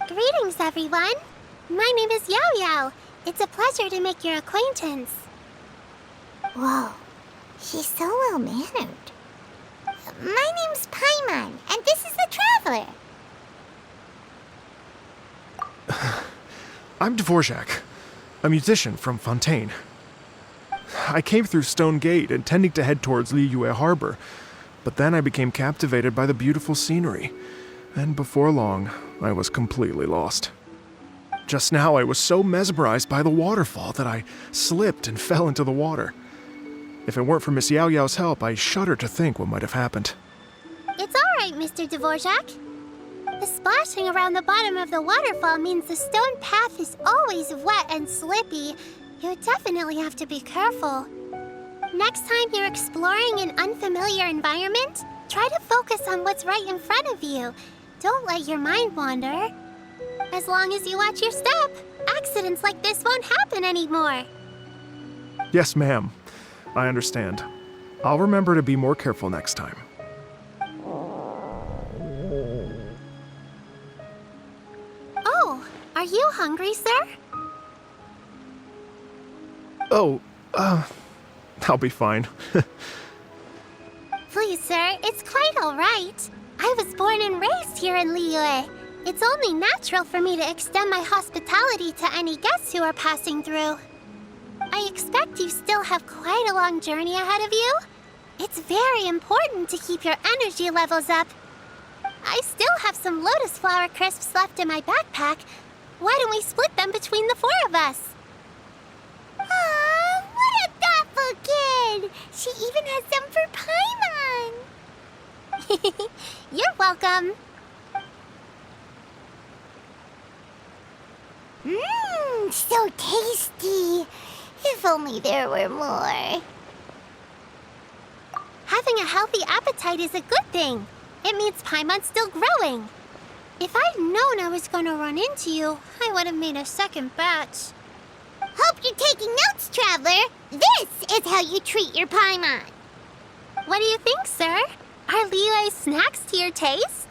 Greetings, everyone. My name is Yao Yao. It's a pleasure to make your acquaintance. Whoa, she's so well-mannered. My name's Paimon, and this is the Traveler. I'm Dvorak, a musician from Fontaine. I came through Stone Gate intending to head towards Liyue Harbor, but then I became captivated by the beautiful scenery, and before long, I was completely lost. Just now, I was so mesmerized by the waterfall that I slipped and fell into the water. If it weren't for Miss Yao Yao's help, I shudder to think what might have happened. It's all right, Mr. Dvorak. The splashing around the bottom of the waterfall means the stone path is always wet and slippy. You definitely have to be careful. Next time you're exploring an unfamiliar environment, try to focus on what's right in front of you. Don't let your mind wander. As long as you watch your step, accidents like this won't happen anymore. Yes, ma'am. I understand. I'll remember to be more careful next time. Oh, are you hungry, sir? Oh, I'll be fine. Please, sir, it's quite all right. I was born and raised here in Liyue. It's only natural for me to extend my hospitality to any guests who are passing through. I expect you still have quite a long journey ahead of you. It's very important to keep your energy levels up. I still have some lotus flower crisps left in my backpack. Why don't we split them between the four of us? Aw, what a thoughtful kid! She even has some for Paimon! You're welcome. Mmm, so tasty! If only there were more. Having a healthy appetite is a good thing. It means Paimon's still growing. If I'd known I was going to run into you, I would have made a second batch. Hope you're taking notes, Traveler. This is how you treat your Paimon. What do you think, sir? Are Liyue's snacks to your taste?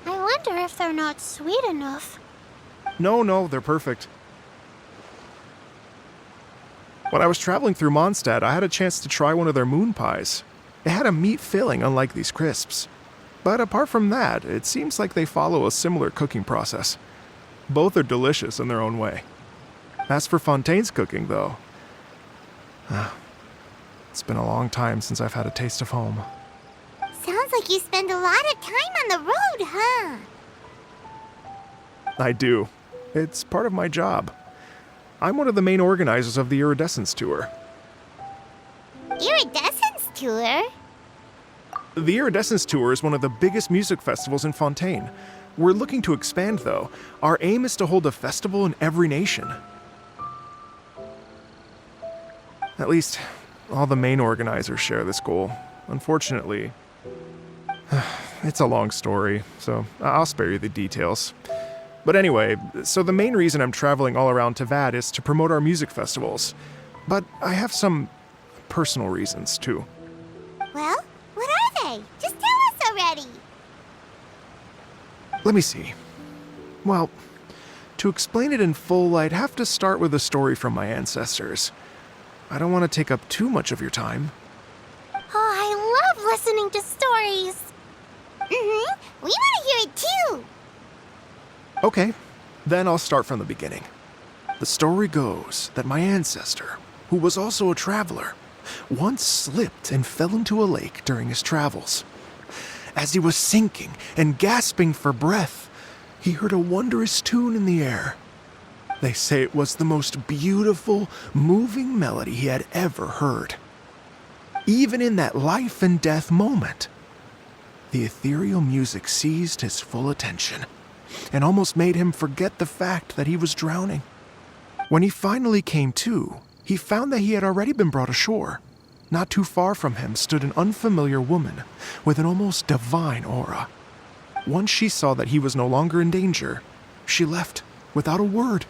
I wonder if they're not sweet enough. No, they're perfect. When I was traveling through Mondstadt, I had a chance to try one of their moon pies. It had a meat filling, unlike these crisps. But apart from that, it seems like they follow a similar cooking process. Both are delicious in their own way. As for Fontaine's cooking, though, it's been a long time since I've had a taste of home. Sounds like you spend a lot of time on the road, huh? I do. It's part of my job. I'm one of the main organizers of the Iridescence Tour. Iridescence Tour? The Iridescence Tour is one of the biggest music festivals in Fontaine. We're looking to expand, though. Our aim is to hold a festival in every nation. At least, all the main organizers share this goal. Unfortunately, it's a long story, so I'll spare you the details. But anyway, so the main reason I'm traveling all around Tavad is to promote our music festivals. But I have some personal reasons, too. Well, what are they? Just tell us already. Let me see. Well, to explain it in full, I'd have to start with a story from my ancestors. I don't want to take up too much of your time. Oh, I love listening to stories. We want to hear it too. Okay, then I'll start from the beginning. The story goes that my ancestor, who was also a traveler, once slipped and fell into a lake during his travels. As he was sinking and gasping for breath, he heard a wondrous tune in the air. They say it was the most beautiful, moving melody he had ever heard. Even in that life and death moment, the ethereal music seized his full attention and almost made him forget the fact that he was drowning. When he finally came to, he found that he had already been brought ashore. Not too far from him stood an unfamiliar woman with an almost divine aura. Once she saw that he was no longer in danger, she left without a word.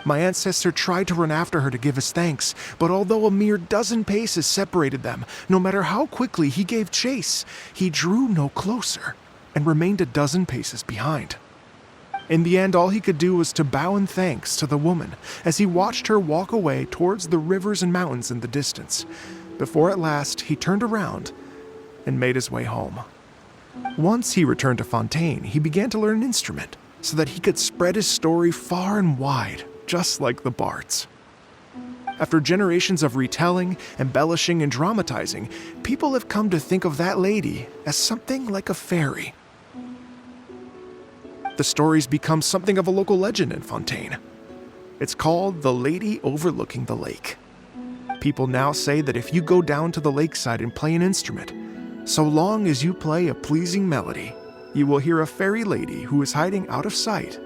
My ancestor tried to run after her to give his thanks, but although a mere dozen paces separated them, no matter how quickly he gave chase, he drew no closer and remained a dozen paces behind. In the end, all he could do was to bow in thanks to the woman as he watched her walk away towards the rivers and mountains in the distance, before at last he turned around and made his way home. Once he returned to Fontaine, he began to learn an instrument so that he could spread his story far and wide, just like the bards. After generations of retelling, embellishing, and dramatizing, people have come to think of that lady as something like a fairy. The story's become something of a local legend in Fontaine. It's called The Lady Overlooking the Lake. People now say that if you go down to the lakeside and play an instrument, so long as you play a pleasing melody, you will hear a fairy lady who is hiding out of sight,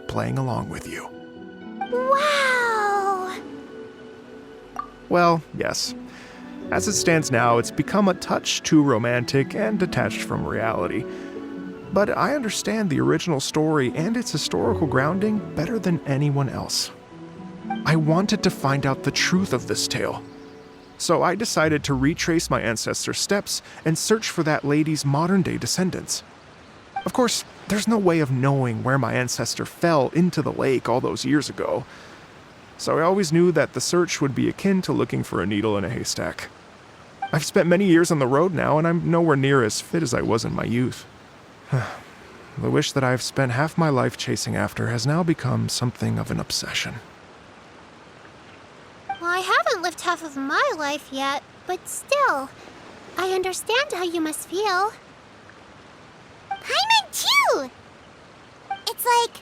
playing along with you. Wow! Well, yes. As it stands now, it's become a touch too romantic and detached from reality. But I understand the original story and its historical grounding better than anyone else. I wanted to find out the truth of this tale. So I decided to retrace my ancestors' steps and search for that lady's modern-day descendants. Of course, there's no way of knowing where my ancestor fell into the lake all those years ago. So I always knew that the search would be akin to looking for a needle in a haystack. I've spent many years on the road now, and I'm nowhere near as fit as I was in my youth. The wish that I've spent half my life chasing after has now become something of an obsession. Well, I haven't lived half of my life yet, but still, I understand how you must feel. Paimon too! It's like...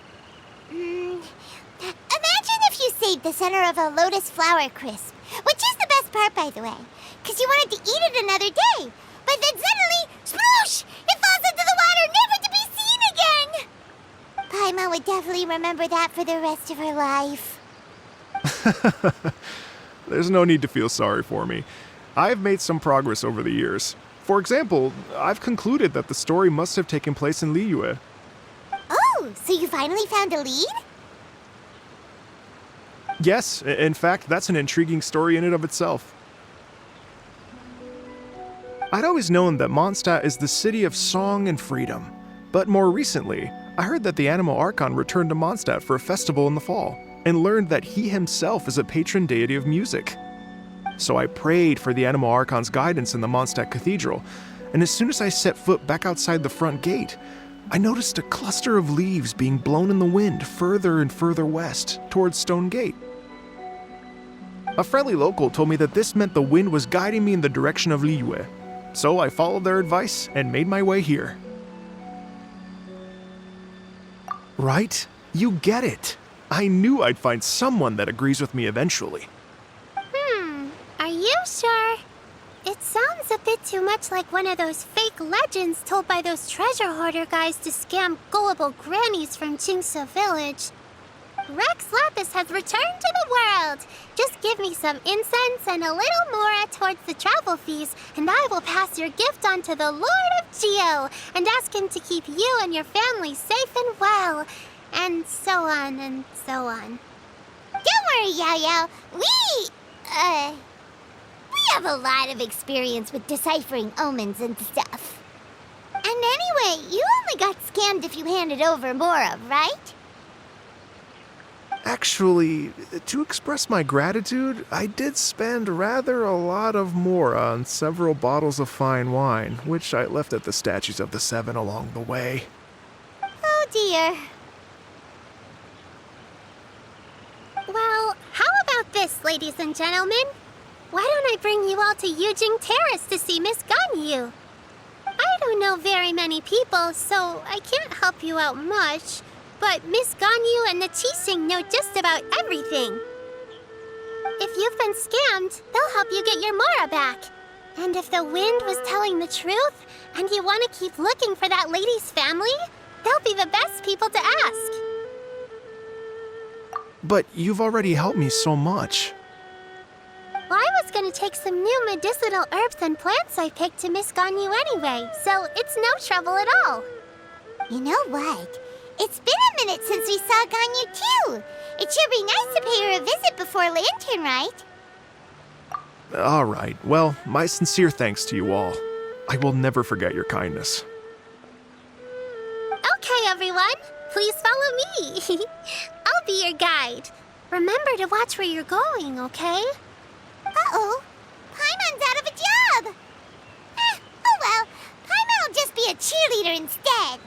imagine if you saved the center of a lotus flower crisp, which is the best part, by the way, because you wanted to eat it another day. But then suddenly, sploosh! It falls into the water, never to be seen again! Paimon would definitely remember that for the rest of her life. There's no need to feel sorry for me. I've made some progress over the years. For example, I've concluded that the story must have taken place in Liyue. Oh, so you finally found a lead? Yes, in fact, that's an intriguing story in and of itself. I'd always known that Mondstadt is the city of song and freedom, but more recently, I heard that the Animal Archon returned to Mondstadt for a festival in the fall, and learned that he himself is a patron deity of music. So I prayed for the Animal Archon's guidance in the Mondstadt Cathedral, and as soon as I set foot back outside the front gate, I noticed a cluster of leaves being blown in the wind further and further west, towards Stone Gate. A friendly local told me that this meant the wind was guiding me in the direction of Liyue, so I followed their advice and made my way here. Right? You get it. I knew I'd find someone that agrees with me eventually. Are you sure? It sounds a bit too much like one of those fake legends told by those treasure hoarder guys to scam gullible grannies from Jingsa Village. Rex Lapis has returned to the world. Just give me some incense and a little more towards the travel fees, and I will pass your gift on to the Lord of Geo and ask him to keep you and your family safe and well. And so on and so on. Don't worry, Yao Yao. We have a lot of experience with deciphering omens and stuff. And anyway, you only got scammed if you handed over Mora, right? Actually, to express my gratitude, I did spend rather a lot of Mora on several bottles of fine wine, which I left at the Statues of the Seven along the way. Oh dear. Well, how about this, ladies and gentlemen? Why don't I bring you all to Yujing Terrace to see Miss Ganyu? I don't know very many people, so I can't help you out much. But Miss Ganyu and the Qixing know just about everything. If you've been scammed, they'll help you get your Mora back. And if the wind was telling the truth, and you want to keep looking for that lady's family, they'll be the best people to ask. But you've already helped me so much. Well, I was going to take some new medicinal herbs and plants I picked to Miss Ganyu anyway, so it's no trouble at all. You know what? It's been a minute since we saw Ganyu too. It should be nice to pay her a visit before Lantern, right? All right, well, my sincere thanks to you all. I will never forget your kindness. Okay, everyone. Please follow me. I'll be your guide. Remember to watch where you're going, okay? Uh-oh. Paimon's out of a job. Oh well. Paimon will just be a cheerleader instead.